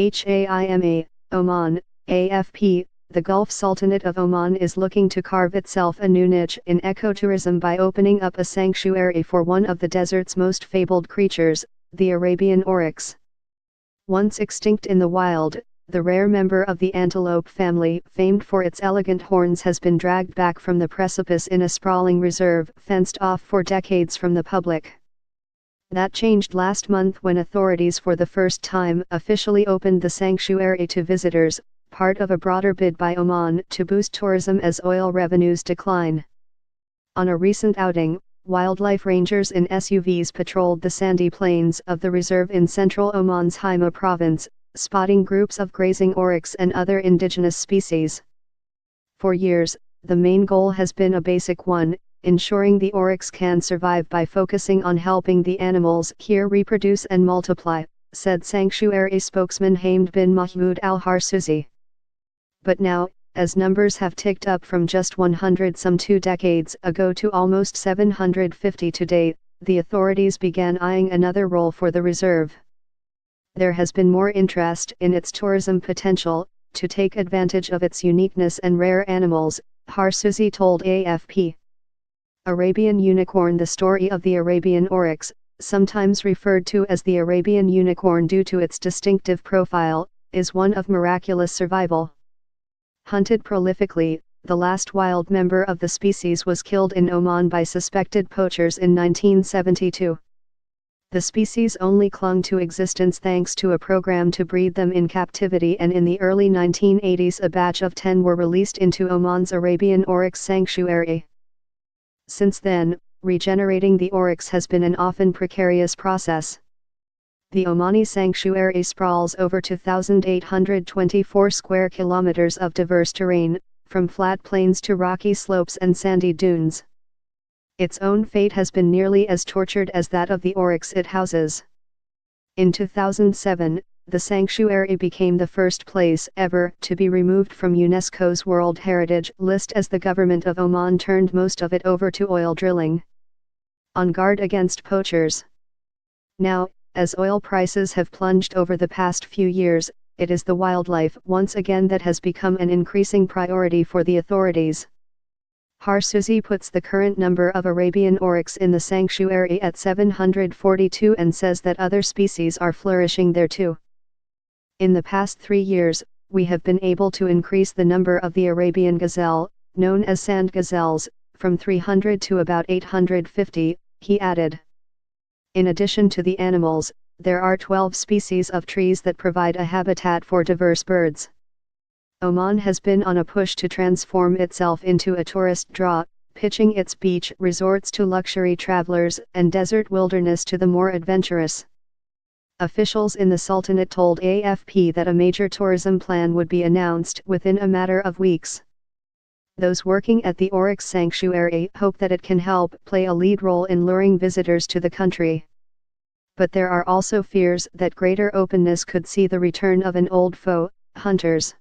HAIMA, Oman, AFP. The Gulf Sultanate of Oman is looking to carve itself a new niche in ecotourism by opening up a sanctuary for one of the desert's most fabled creatures, the Arabian oryx. Once extinct in the wild, the rare member of the antelope family, famed for its elegant horns, has been dragged back from the precipice in a sprawling reserve fenced off for decades from the public. That changed last month when authorities for the first time officially opened the sanctuary to visitors, part of a broader bid by Oman to boost tourism as oil revenues decline. On a recent outing, wildlife rangers in SUVs patrolled the sandy plains of the reserve in central Oman's Haima province, spotting groups of grazing oryx and other indigenous species. For years, the main goal has been a basic one: ensuring the oryx can survive by focusing on helping the animals here reproduce and multiply, said sanctuary spokesman Hamd bin Mahmoud al-Harsuzi. But now, as numbers have ticked up from just 100 some 2 decades ago to almost 750 today, the authorities began eyeing another role for the reserve. There has been more interest in its tourism potential, to take advantage of its uniqueness and rare animals, Harsuzi told AFP. Arabian unicorn. The story of the Arabian oryx, sometimes referred to as the Arabian unicorn due to its distinctive profile, is one of miraculous survival. Hunted prolifically, the last wild member of the species was killed in Oman by suspected poachers in 1972. The species only clung to existence thanks to a program to breed them in captivity, and in the early 1980s a batch of 10 were released into Oman's Arabian oryx sanctuary. Since then, regenerating the oryx has been an often precarious process. The Omani sanctuary sprawls over 2,824 square kilometers of diverse terrain, from flat plains to rocky slopes and sandy dunes. Its own fate has been nearly as tortured as that of the oryx it houses. In 2007, the sanctuary became the first place ever to be removed from UNESCO's World Heritage List as the government of Oman turned most of it over to oil drilling. On guard against poachers. Now, as oil prices have plunged over the past few years, it is the wildlife once again that has become an increasing priority for the authorities. Harsuzi puts the current number of Arabian oryx in the sanctuary at 742 and says that other species are flourishing there too. In the past 3 years, we have been able to increase the number of the Arabian gazelle, known as sand gazelles, from 300 to about 850, he added. In addition to the animals, there are 12 species of trees that provide a habitat for diverse birds. Oman has been on a push to transform itself into a tourist draw, pitching its beach resorts to luxury travelers and desert wilderness to the more adventurous. Officials in the Sultanate told AFP that a major tourism plan would be announced within a matter of weeks. Those working at the Oryx Sanctuary hope that it can help play a lead role in luring visitors to the country. But there are also fears that greater openness could see the return of an old foe, hunters.